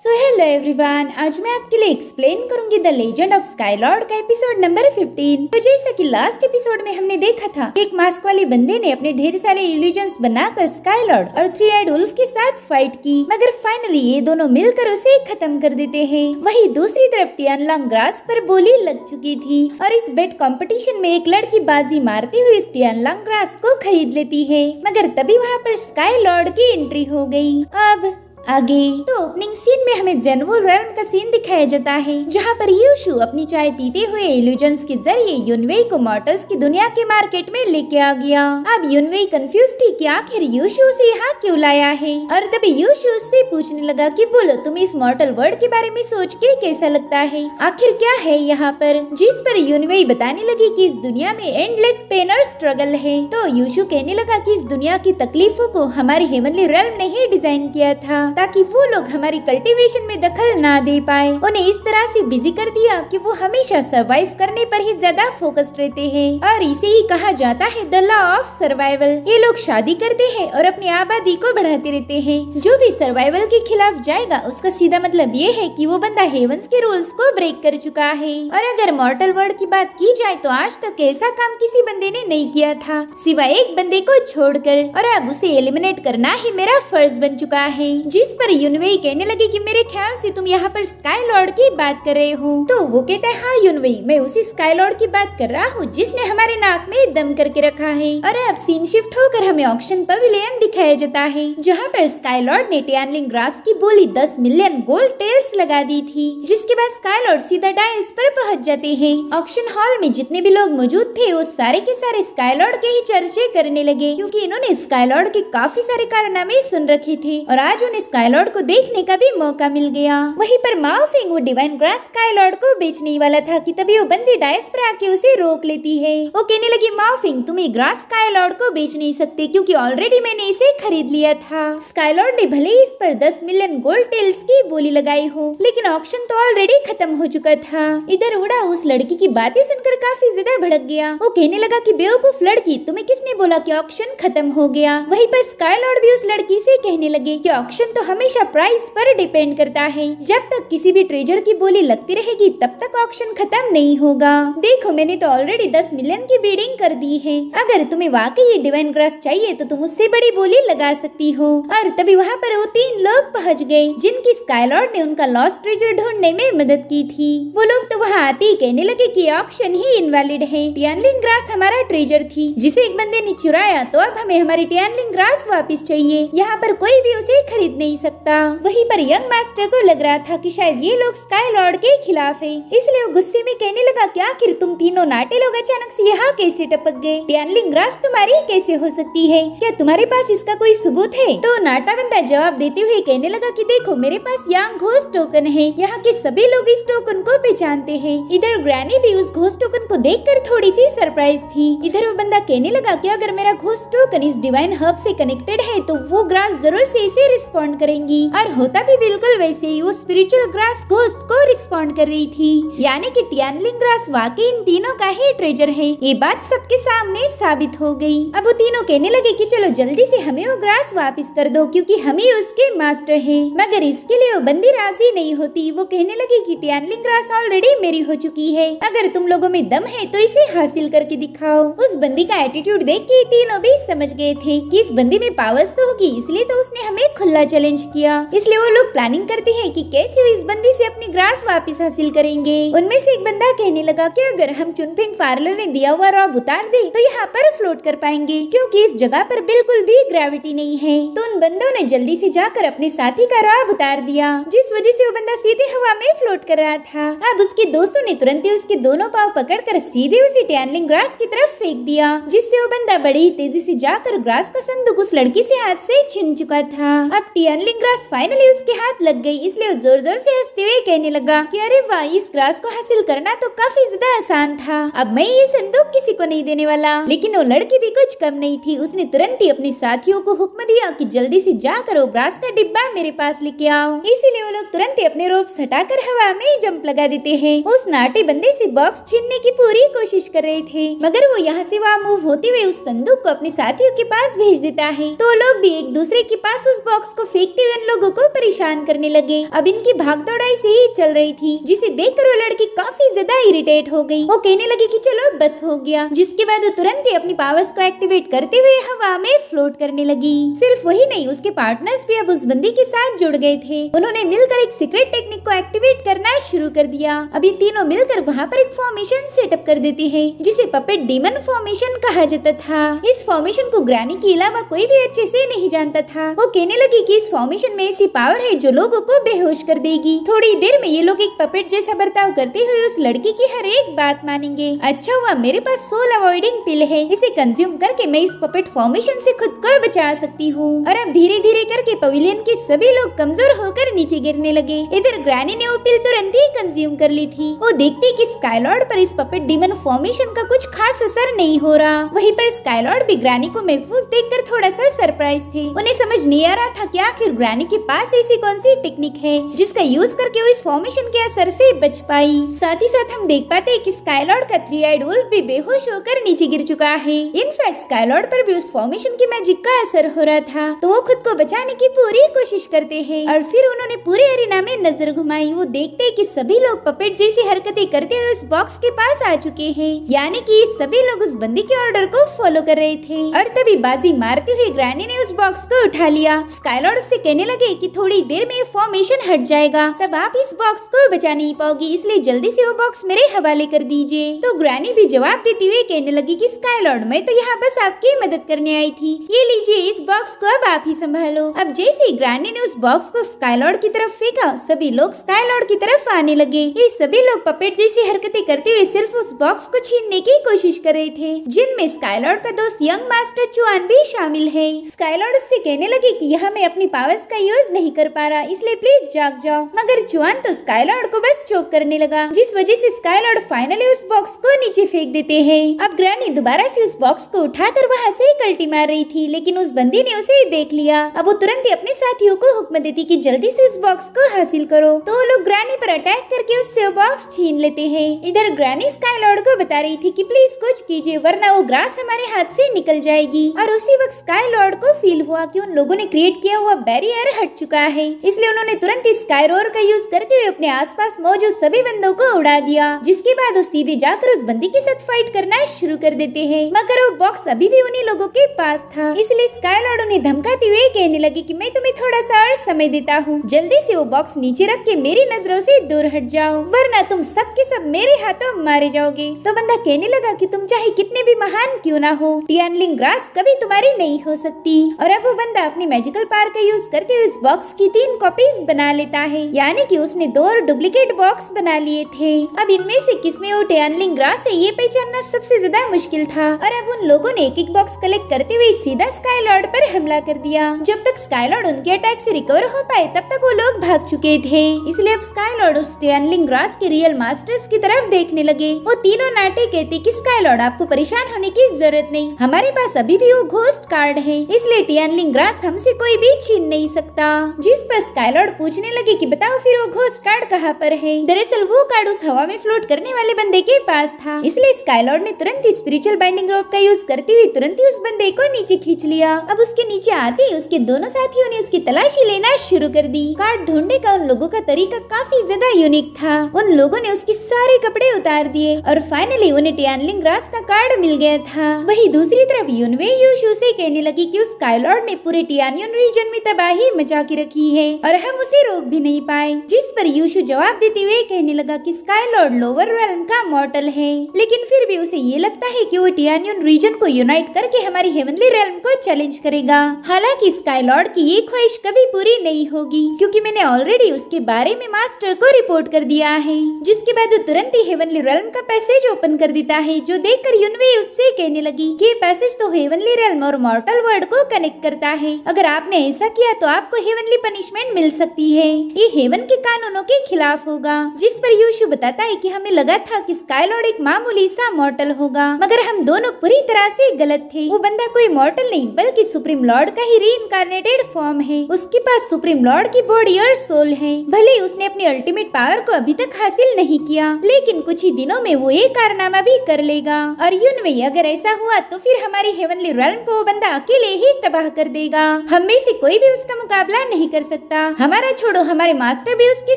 So hello everyone, आज मैं आपके लिए एक्सप्लेन करूंगी द लेजेंड ऑफ स्काईलॉर्ड का एपिसोड नंबर 15। तो जैसा कि लास्ट एपिसोड में हमने देखा था, एक मास्क वाले बंदे ने अपने ढेर सारे इल्यूजन्स बनाकर स्काईलॉर्ड और थ्री आइड वुल्फ के साथ फाइट की, मगर फाइनली ये दोनों मिलकर उसे खत्म कर देते हैं। वहीं दूसरी तरफ टियानलांग ग्रास पर बोली लग चुकी थी और इस बेट कंपटीशन में एक लड़की बाजी मारती हुई इस टियानलांग ग्रास को खरीद लेती है, मगर तभी वहाँ पर स्काईलॉर्ड की एंट्री हो गई। अब आगे तो ओपनिंग सीन में हमें जेनवो रेल्म का सीन दिखाया जाता है, जहाँ पर यूशु अपनी चाय पीते हुए इल्यूजन्स के जरिए युनवेई को मॉर्टल्स की दुनिया के मार्केट में लेके आ गया। अब युनवेई कंफ्यूज थी कि आखिर यूशु उसे यहाँ क्यों लाया है, और तभी यूशु उससे पूछने लगा कि बोलो तुम इस मॉर्टल वर्ल्ड के बारे में सोच के कैसा लगता है, आखिर क्या है यहाँ पर। जिस पर युनवेई बताने लगी कि इस दुनिया में एंडलेस पेन और स्ट्रगल है। तो यूशु कहने लगा कि इस दुनिया की तकलीफों को हमारी हेवनली रेल्म ने ही डिजाइन किया था, ताकि वो लोग हमारी कल्टीवेशन में दखल ना दे पाए। उन्हें इस तरह से बिजी कर दिया कि वो हमेशा सरवाइव करने पर ही ज्यादा फोकस्ड रहते हैं, और इसे ही कहा जाता है द लॉ ऑफ सर्वाइवल। ये लोग शादी करते हैं और अपनी आबादी को बढ़ाते रहते हैं। जो भी सर्वाइवल के खिलाफ जाएगा उसका सीधा मतलब ये है कि वो बंदा हेवंस के रूल्स को ब्रेक कर चुका है। और अगर मॉर्टल वर्ल्ड की बात की जाए तो आज तक ऐसा काम किसी बंदे ने नहीं किया था सिवाय एक बंदे को छोड़कर, और अब उसे एलिमिनेट करना ही मेरा फर्ज बन चुका है। जिस पर युनवेई कहने लगी कि मेरे ख्याल से तुम यहाँ पर स्काईलॉर्ड की बात कर रहे हो। तो वो कहता है हाँ युनवेई, मैं उसी स्काईलॉर्ड की बात कर रहा हूँ जिसने हमारे नाक में दम करके रखा है। और अब सीन शिफ्ट होकर हमें ऑक्शन पवेलियन दिखाया जाता है, जहाँ पर स्काईलॉर्ड ने टियानलिंग ग्रास की बोली 10 मिलियन गोल्ड टेल्स लगा दी थी, जिसके बाद स्काईलॉर्ड सीधा डायस पर पहुँच जाते हैं। ऑक्शन हॉल में जितने भी लोग मौजूद थे वो सारे के सारे स्काईलॉर्ड के ही चर्चे करने लगे, क्योंकि इन्होंने स्काईलॉर्ड के काफी सारे कारनामे सुन रखे थे और आज उन्हें स्काईलॉर्ड को देखने का भी मौका मिल गया। वहीं पर माओ फेंग वो डिवाइन ग्रास स्काईलॉर्ड को बेचने ही वाला था कि तभी वो बंदी डायस पर आके उसे रोक लेती है। वो कहने लगी माओ फेंग तुम ग्रास स्काईलॉर्ड को बेच नहीं सकते, क्योंकि ऑलरेडी मैंने इसे खरीद लिया था। स्काईलॉर्ड ने भले ही इस पर 10 मिलियन गोल्ड टेल्स की बोली लगाई हो, लेकिन ऑक्शन तो ऑलरेडी खत्म हो चुका था। इधर उड़ा उस लड़की की बातें सुनकर काफी ज्यादा भड़क गया। वो कहने लगा कि बेवकूफ लड़की, तुम्हें किसने बोला कि ऑक्शन खत्म हो गया। वहीं पर स्काईलॉर्ड भी उस लड़की से कहने लगे कि ऑक्शन तो हमेशा प्राइस पर डिपेंड करता है, जब तक किसी भी ट्रेजर की बोली लगती रहेगी तब तक ऑक्शन खत्म नहीं होगा। देखो मैंने तो ऑलरेडी 10 मिलियन की बीडिंग कर दी है, अगर तुम्हें वाकई ये डिवाइन ग्रास चाहिए तो तुम उससे बड़ी बोली लगा सकती हो। और तभी वहाँ पर वो 3 लोग पहुँच गए जिनकी स्काईलॉर्ड ने उनका लॉस्ट ट्रेजर ढूंढने में मदद की थी। वो लोग तो वहाँ आते ही कहने लगे कि ऑक्शन ही इनवैलिड है, टियानलिंग ग्रास हमारा ट्रेजर थी जिसे एक बंदे ने चुराया, तो अब हमें हमारी टियानलिंग ग्रास वापस चाहिए, यहाँ पर कोई भी उसे खरीद नहीं सकता। वहीं पर यंग मास्टर को लग रहा था कि शायद ये लोग स्काईलॉर्ड के खिलाफ है, इसलिए वो गुस्से में कहने लगा कि आखिर तुम तीनों नाटे लोग अचानक से यहाँ कैसे टपक गए, टियानलिंग ग्रास तुम्हारी कैसे हो सकती है, क्या तुम्हारे पास इसका कोई सबूत है। तो नाटा बंदा जवाब देते हुए कहने लगा कि देखो मेरे पास यांग घोस्ट टोकन है, यहाँ के सभी लोग इस टोकन को पहचानते हैं। इधर ग्रैनी भी उस घोस्ट टोकन को देखकर थोड़ी सी सरप्राइज थी। इधर वो बंदा कहने लगा कि अगर मेरा घोस्ट टोकन इस डिवाइन हब से कनेक्टेड है तो वो ग्रास जरूर से इसे रिस्पॉन्ड करेंगी, और होता भी बिल्कुल वैसे ही वो स्पिरिचुअल ग्रास घोस्ट को रिस्पॉन्ड कर रही थी, यानी कि टियानलिंग ग्रास वाकई इन तीनों का ही ट्रेजर है। ये बात सबके सामने साबित हो गई। अब वो तीनों कहने लगे कि चलो जल्दी से हमें वो ग्रास वापस कर दो, क्योंकि हम ही उसके मास्टर हैं। मगर इसके लिए वो बंदी राजी नहीं होती। वो कहने लगी कि टियानलिंग ग्रास ऑलरेडी मेरी हो चुकी है, अगर तुम लोगों में दम है तो इसे हासिल करके दिखाओ। उस बंदी का एटीट्यूड देख के तीनों भी समझ गए थे कि इस बंदी में पावर्स तो होगी, इसलिए तो उसने हमें खुला चैलेंज किया। इसलिए वो लोग प्लानिंग करते हैं कि कैसे वो इस बंदी से अपनी ग्रास वापस हासिल करेंगे। उनमें से एक बंदा कहने लगा कि अगर हम चुनफिंग फार्लर ने दिया हुआ रॉब उतार दे तो यहाँ पर फ्लोट कर पाएंगे, क्योंकि इस जगह पर बिल्कुल भी ग्रेविटी नहीं है। तो उन बंदों ने जल्दी से जाकर अपने साथी का रॉब उतार दिया, जिस वजह से वो बंदा सीधे हवा में फ्लोट कर रहा था। अब उसके दोस्तों ने तुरंत ही उसके दोनों पाँव पकड़कर सीधे उसे टियानलिंग ग्रास की तरफ फेंक दिया, जिससे वो बंदा बड़ी तेजी से जाकर ग्रास का संदूक उस लड़की से हाथ से छीन चुका था। अब टियानलिंग ग्रास फाइनली उसके हाथ लग गई, इसलिए वो जोर जोर से हंसते हुए कहने लगा कि अरे वाह, इस ग्रास को हासिल करना तो काफी ज्यादा आसान था, अब मैं ये संदूक किसी को नहीं देने वाला। लेकिन वो लड़की भी कुछ कम नहीं थी, उसने तुरंत ही अपने साथियों को हुक्म दिया कि जल्दी से जाकर वो ग्रास का डिब्बा मेरे पास लेके आओ। इसीलिए वो लोग तुरंत ही अपने रोप हटाकर हवा में जंप लगा देते हैं। उस नाटे बंदे से बॉक्स छीनने की पूरी कोशिश कर रहे थे, मगर वो यहाँ से वहाँ मूव होते हुए उस संदूक को अपने साथियों के पास भेज देता है। तो लोग भी एक दूसरे के पास उस बॉक्स को फेंक देखते हुए उन लोगों को परेशान करने लगे। अब इनकी भागदौड़ ऐसे ही चल रही थी, जिसे देखकर वो लड़की काफी ज्यादा इरिटेट हो गई। वो कहने लगी कि चलो बस हो गया, जिसके बाद वो तुरंत ही अपनी पावर्स को एक्टिवेट करते हुए हवा में फ्लोट करने लगी। सिर्फ वही नहीं, उसके पार्टनर्स भी अब उस बंदी के साथ जुड़ गए थे। उन्होंने मिलकर एक सीक्रेट टेक्निक को एक्टिवेट करना शुरू कर दिया। अब ये तीनों मिलकर वहाँ पर एक फॉर्मेशन सेटअप कर देते हैं, जिसे पपेट डीमन फॉर्मेशन कहा जाता था। इस फॉर्मेशन को ग्रैनी के अलावा कोई भी अच्छे से नहीं जानता था। वो कहने लगी कि इस फॉर्मेशन में ऐसी पावर है जो लोगों को बेहोश कर देगी। थोड़ी देर में ये लोग एक पपेट जैसा बर्ताव करते हुए उस लड़की की हर एक बात मानेंगे। अच्छा हुआ मेरे पास सोल अवॉइडिंग पिल है, इसे कंज्यूम करके मैं इस पपेट फॉर्मेशन से खुद को बचा सकती हूँ। और अब धीरे धीरे करके पवेलियन के सभी लोग कमजोर होकर नीचे गिरने लगे। इधर ग्रैनी ने वो पिल तुरंत ही कंज्यूम कर ली थी। वो देखती कि स्काईलॉर्ड पर इस पपेट डीमन फॉर्मेशन का कुछ खास असर नहीं हो रहा। वहीं पर स्काईलॉर्ड भी ग्रैनी को महफूज देखकर थोड़ा सा सरप्राइज थे। उन्हें समझ नहीं आ रहा था कि आखिर ग्रैनी के पास ऐसी कौन सी टेक्निक है जिसका यूज करके वो इस फॉर्मेशन के असर से बच पाई। साथ ही साथ हम देख पाते हैं कि स्काईलॉर्ड का 3-आइड वुल्फ भी बेहोश होकर नीचे गिर चुका है। इनफैक्ट स्काईलॉर्ड पर भी उस फॉर्मेशन की मैजिक का असर हो रहा था, तो वो खुद को बचाने की पूरी कोशिश करते हैं। और फिर उन्होंने पूरे अरीना में नजर घुमाई। वो देखते हैं कि सभी लोग पपेट जैसी हरकतें करते हुए उस बॉक्स के पास आ चुके हैं, यानी कि सभी लोग उस बंदी के ऑर्डर को फॉलो कर रहे थे। और तभी बाजी मारते हुए ग्रैनी ने उस बॉक्स को उठा लिया। स्काईलॉर्ड से कहने लगे कि थोड़ी देर में फॉर्मेशन हट जाएगा, तब आप इस बॉक्स को बचा नहीं पाओगी, इसलिए जल्दी से वो बॉक्स मेरे हवाले कर दीजिए। तो ग्रैनी भी जवाब देती हुए कहने लगी कि स्काईलॉर्ड मैं तो यहाँ बस आपकी मदद करने आई थी, ये लीजिए इस बॉक्स को अब आप ही संभालो। अब जैसे ही ग्रैनी ने उस बॉक्स को स्काईलॉर्ड की तरफ फेंका, सभी लोग स्काईलॉर्ड की तरफ आने लगे। ये सभी लोग पपेट जैसी हरकतें करते हुए सिर्फ उस बॉक्स को छीनने की कोशिश कर रहे थे, जिनमें स्काईलॉर्ड का दोस्त यंग मास्टर चुआन भी शामिल है। स्काईलॉर्ड उससे कहने लगे कि यहाँ मैं अपनी पावर्स का यूज नहीं कर पा रहा, इसलिए प्लीज जाग जाओ। मगर चुआन तो स्काईलॉर्ड को बस चोक करने लगा, जिस वजह से स्काईलॉर्ड फाइनली उस बॉक्स को नीचे फेंक देते हैं। अब ग्रैनी दोबारा से उस बॉक्स को उठाकर वहाँ से कल्टी मार रही थी, लेकिन उस बंदी ने उसे देख लिया। अब वो तुरंत ही अपने साथियों को हुक्म देती कि जल्दी से उस बॉक्स को हासिल करो। तो वो लोग ग्रैनी पर अटैक करके उससे वो बॉक्स छीन लेते हैं। इधर ग्रैनी स्काईलॉर्ड को बता रही थी कि प्लीज कुछ कीजिए, वरना वो ग्रास हमारे हाथ से निकल जाएगी। और उसी वक्त स्काईलॉर्ड को फील हुआ कि उन लोगों ने क्रिएट किया हुआ बैरियर हट चुका है, इसलिए उन्होंने तुरंत ही स्काईरोर का यूज करते हुए अपने आसपास मौजूद सभी बंदों को उड़ा दिया। जिसके बाद वो सीधे जाकर उस बंदी के साथ फाइट करना शुरू कर देते हैं। मगर वो बॉक्स अभी भी उन्हीं लोगों के पास था, इसलिए स्काईलॉर्ड उन्हें धमकाते हुए कहने लगी कि मैं तुम्हें थोड़ा सा और समय देता हूँ, जल्दी से वो बॉक्स नीचे रख के मेरी नजरों से दूर हट जाओ, वरना तुम सब के सब मेरे हाथों मारे जाओगे। तो बंदा कहने लगा कि तुम चाहे कितने भी महान क्यों ना हो, टियानलिंग ग्रास कभी तुम्हारी नहीं हो सकती। और अब वो बंदा अपनी मैजिकल पावर का यूज करके उस बॉक्स की 3 कॉपीज बना लेता है, यानी कि उसने 2 और डुप्लीकेट बॉक्स बना लिए थे। अब इनमें से किसमें वो टियानलिंग ग्रास है ये पहचानना सबसे ज्यादा मुश्किल था। और अब उन लोगों ने एक बॉक्स कलेक्ट करते हुए सीधा स्काईलॉर्ड पर हमला कर दिया। जब तक स्काईलॉर्ड उनके अटैक से रिकवर हो पाए तब तक वो लोग भाग चुके थे, इसलिए अब स्काईलॉर्ड उस टियानलिंग ग्रास के रियल मास्टर्स की तरफ देखने लगे। वो तीनों नाटे कहते कि स्काईलॉर्ड आपको परेशान होने की जरूरत नहीं, हमारे पास अभी भी वो घोस्ट कार्ड है, इसलिए टियानलिंग ग्रास हमसे कोई भी छीन नहीं सकता। जिस पर स्काईलॉर्ड पूछने लगे कि बताओ फिर वो घोस्ट कार्ड कहाँ पर है। दरअसल वो कार्ड उस हवा में फ्लोट करने वाले बंदे के पास था, इसलिए स्काईलॉर्ड ने तुरंत ही स्पिरिचुअल बाइंडिंग रोप का यूज करते हुए तुरंत ही उस बंदे को नीचे खींच लिया। अब उसके नीचे आते ही उसके दोनों साथियों ने उसकी तलाशी लेना शुरू कर दी। कार्ड ढूंढने का उन लोगों का तरीका काफी ज्यादा यूनिक था। उन लोगों ने उसके सारे कपड़े उतार दिए और फाइनली उन्हें टियानलिंग ग्रास का कार्ड मिल गया था। वहीं दूसरी तरफ यूनवे यूशु से कहने लगी कि उस स्काईलॉर्ड ने पूरे टियानियन रीजन में तबाही मचा के रखी है और हम उसे रोक भी नहीं पाए। जिस पर यूशु जवाब देते हुए कहने लगा कि स्काईलॉर्ड लोअर रेल्म का मॉर्टल है, लेकिन फिर भी उसे ये लगता है कि वो टियानियन रीजन को यूनाइट करके हमारी हेवनली रेल्म को चैलेंज करेगा। हालांकि स्काईलॉर्ड की ये ख्वाहिश कभी पूरी नहीं होगी, क्योंकि मैंने ऑलरेडी उसके बारे में मास्टर को रिपोर्ट कर दिया है। जिसके बाद वो तुरंत ही हेवनली रेल्म का पैसेज ओपन कर देता है, जो देखकर यूनवे उससे कहने लगी कि ये पैसेज तो हेवनली रेल्म और मॉर्टल वर्ल्ड को कनेक्ट करता है। अगर आपने ऐसा किया तो आपको हेवनली पनिशमेंट मिल सकती है, ये हेवन के कानूनों के खिलाफ होगा। जिस पर यूशु बताता है कि हमें लगा था कि स्काईलॉर्ड एक मामूली सा मॉर्टल होगा, मगर हम दोनों पूरी तरह से गलत थे। वो बंदा कोई मॉर्टल नहीं बल्कि सुप्रीम लॉर्ड का ही रीइंकार्नेटेड फॉर्म है। उसके पास सुप्रीम लॉर्ड की बॉडी और सोल है। भले ही उसने अपनी अल्टीमेट पावर को अभी तक हासिल नहीं किया, लेकिन कुछ ही दिनों में वो एक कारनामा भी कर लेगा। और यूनवे अगर ऐसा हुआ तो फिर हमारी हेवनली रेल्म को वो बंदा अकेले ही तबाह कर देगा। हम में से कोई भी उसका मुकाबला नहीं कर सकता। हमारा छोड़ो, हमारे मास्टर भी उसके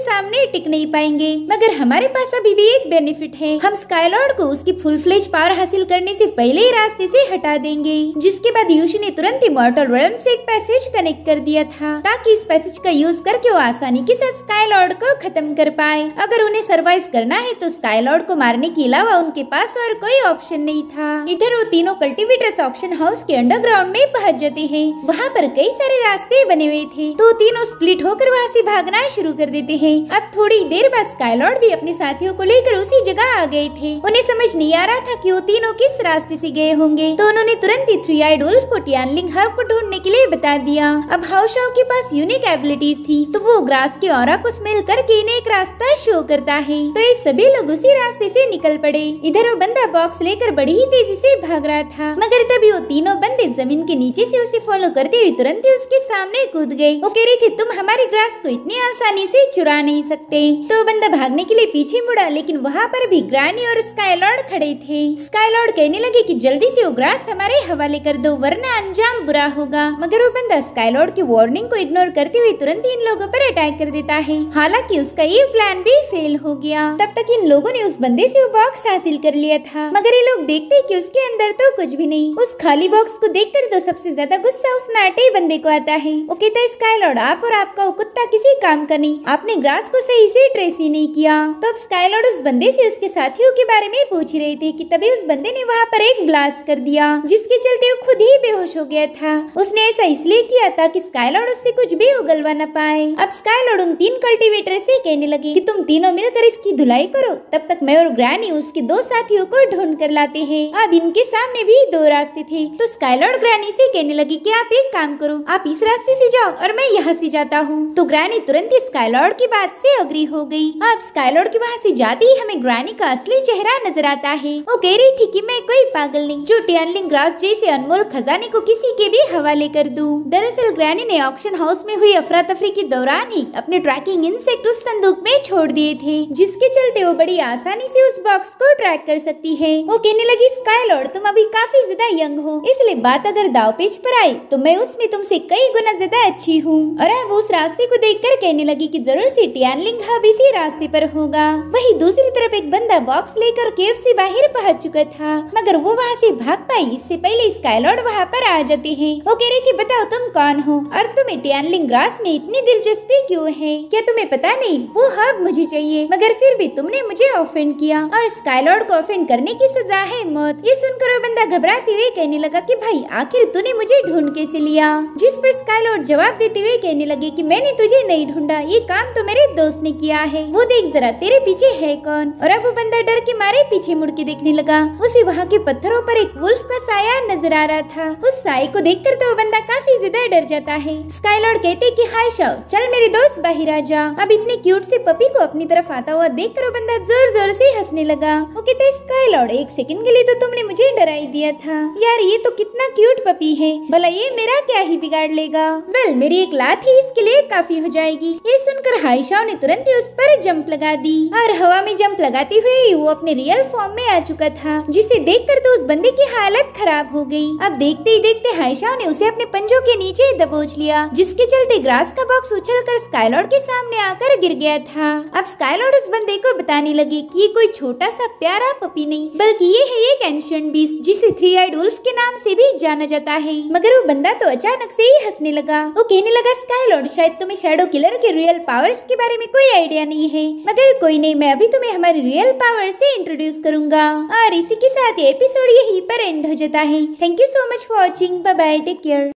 सामने टिक नहीं पाएंगे। मगर हमारे पास अभी भी एक बेनिफिट है, हम स्काईलॉर्ड को उसकी फुल फ्लेज पावर हासिल करने से पहले ही रास्ते से हटा देंगे। जिसके बाद यूशी ने तुरंत ही मॉर्टल रेल्म से एक पैसेज कनेक्ट कर दिया था, ताकि इस पैसेज का यूज करके वो आसानी के साथ स्काईलॉर्ड को खत्म कर पाए। अगर उन्हें सरवाइव करना है तो स्काईलॉर्ड को मारने के अलावा उनके पास और कोई ऑप्शन नहीं था। इधर वो तीनों कल्टीवेटर्स ऑक्शन हाउस के अंडरग्राउंड में पहुंच जाते हैं। वहाँ पर कई सारे रास्ते बने हुए थे, तो तीनों स्प्लिट होकर वहाँ से भागना शुरू कर देते हैं। अब थोड़ी देर बाद स्काईलॉर्ड भी अपने साथियों को लेकर उसी जगह आ गए थे। उन्हें समझ नहीं आ रहा था कि वो तीनों किस रास्ते से गए होंगे, तो उन्होंने तुरंत ही थ्री आइड वुल्फ को टियानलिंग हब को ढूंढने के लिए बता दिया। अब हाउशाओ के पास यूनिक एबिलिटीज थी, तो वो ग्रास के ऑरा को स्मेल करके इन्हें एक रास्ता शो करता है। तो ये सभी लोग उसी रास्ते से निकल पड़े। इधर वो बंदा बॉक्स लेकर बड़ी ही तेजी से भाग रहा था, मगर तभी वो तीनों बंदे जमीन के नीचे से उसे फॉलो करते हुए तुरंत ही उसके सामने कूद गए। वो कह रही थी, तुम हमारी ग्रास को इतनी आसानी से चुरा नहीं सकते। तो बंदा भागने के लिए पीछे मुड़ा, लेकिन वहाँ पर भी ग्रैनी और स्काईलॉर्ड खड़े थे। स्काईलॉर्ड कहने लगे कि जल्दी से वो ग्रास हमारे हवाले कर दो, वरना अंजाम बुरा होगा। मगर वो बंदा स्काईलॉर्ड की वार्निंग को इग्नोर करते हुए तुरंत ही इन लोगों पर अटैक कर देता है। हालांकि उसका ये प्लान भी फेल हो गया। तब तक इन लोगों ने उस बंदे से वो बॉक्स हासिल कर लिया था, मगर ये लोग देखते कि उसके अंदर तो कुछ भी नहीं। उस खाली बॉक्स को देखकर तो सबसे ज्यादा गुस्सा उस नाटे बंदे को आता है। वो कहता है, स्काईलॉर्ड आप और आपका वो कुत्ता किसी काम का नहीं, आपने ग्रास को सही से ट्रेस ही नहीं किया। तो अब स्काईलॉर्ड उस बंदे से उसके साथियों के बारे में पूछ रहे थे कि तभी उस बंदे ने वहाँ पर एक ब्लास्ट कर दिया, जिसके चलते वो खुद ही बेहोश हो गया था। उसने ऐसा इसलिए किया ताकि स्काईलॉर्ड उससे कुछ भी उगलवा न पाए। अब स्काईलॉर्ड उन तीन कल्टीवेटर से कहने लगे कि तुम तीनों मिलकर इसकी धुलाई करो, तब तक मैं और ग्रैनी उसके दो साथियों को ढूंढ कर लाते हैं। अब इनके सामने भी दो रास्ते थे, तो स्काईलॉर्ड ग्रैनी से कहने लगी कि आप एक काम करो, आप इस रास्ते से जाओ और मैं यहाँ से जाता हूँ। तो ग्रैनी तुरंत ही स्काईलॉर्ड की बात से अग्री हो गई। अब स्काईलॉर्ड के वहाँ से जाते ही हमें ग्रैनी का असली चेहरा नजर आता है। वो कह रही थी कि मैं कोई पागल नहीं जो टियानलिंग ग्रास जैसे अनमोल खजाने को किसी के भी हवाले कर दूं। दरअसल ग्रैनी ने ऑक्शन हाउस में हुई अफरा तफरी के दौरान ही अपने ट्रैकिंग इंसेक्ट उस संदूक में छोड़ दिए थे, जिसके चलते वो बड़ी आसानी से उस बॉक्स को ट्रैक कर सकती है। वो कहने लगी, स्काईलॉर्ड तुम अभी काफी ज्यादा यंग हो, इसलिए बात अगर दाव पेच पर आए तो मैं उसमें तुमसे कई गुना ज्यादा अच्छी हूँ। और अब उस रास्ते को देखकर कहने लगी कि जरूर से टियानलिंग हब इसी रास्ते पर होगा। वही दूसरी तरफ एक बंदा बॉक्स लेकर केव से बाहर पहुंच चुका था, मगर वो वहाँ से भाग पाई इससे पहले स्काईलॉर्ड वहाँ पर आ जाते हैं। वो कह रही कि बताओ तुम कौन हो और तुम्हें टियानलिंग ग्रास में इतनी दिलचस्पी क्यों है? क्या तुम्हें पता नहीं वो हब मुझे चाहिए, मगर फिर भी तुमने मुझे ऑफेंड किया और स्काईलॉर्ड को ऑफेंड करने की सजा है मौत। ये सुनकर वो बंदा घबराते हुए कहने लगा कि भाई आखिर तूने मुझे ढूंढ कैसे लिया? जिस पर स्काईलॉर्ड जवाब देते हुए कहने लगे कि मैंने तुझे नहीं ढूंढा, ये काम तो मेरे दोस्त ने किया है, वो देख जरा तेरे पीछे है कौन। और अब वो बंदा डर के मारे पीछे मुड़ के देखने लगा। उसे वहाँ के पत्थरों पर एक वुल्फ का साया नजर आ रहा था। उस साये को देखकर तो वो बंदा काफी ज्यादा डर जाता है। स्काईलॉर्ड कहते कि हाय शाओ, चल मेरे दोस्त बाहर आ जा। अब इतने क्यूट से पपी को अपनी तरफ आता हुआ देखकर वो बंदा जोर जोर से हंसने लगा। वो कहते स्काईलॉर्ड एक सेकंड के लिए तो तुमने मुझे डराई दिया था यार, ये तो कितना क्यूट पपी है, भला ये मेरा क्या ही बिगाड़ लेगा। वेल मेरी एक लात ही इसके लिए काफी हो जाएगी। ये सुनकर हाइशाओ ने तुरंत ही उस पर जंप लगा दी और हवा में जंप लगाते हुए वो अपने रियल फॉर्म में आ चुका था, जिसे देखकर तो उस बंदे की हालत खराब हो गई। अब देखते ही देखते हाइशाओ ने उसे अपने पंजों के नीचे दबोच लिया, जिसके चलते ग्रास का बॉक्स उछलकर स्काईलॉर्ड के सामने आकर गिर गया था। अब स्काईलॉर्ड उस बंदे को बताने लगी कि ये कोई छोटा सा प्यारा पपी नहीं, बल्कि ये है एक एंशिएंट बीस्ट जिसे थ्री आइड वुल्फ के नाम से भी जाना जाता है। मगर वो बंदा तो अचानक से ही हंसने लगा। वो कहने लगा स्काईलॉर्ड शायद तुम्हें शैडो किलर के रियल पावर्स के बारे में कोई आइडिया नहीं है, मगर कोई नहीं, मैं अभी तुम्हें हमारी रियल पावर से इंट्रोड्यूस करूंगा। और इसी के साथ ये एपिसोड यहीं पर एंड हो जाता है। Thank you so much for watching, bye bye, take care.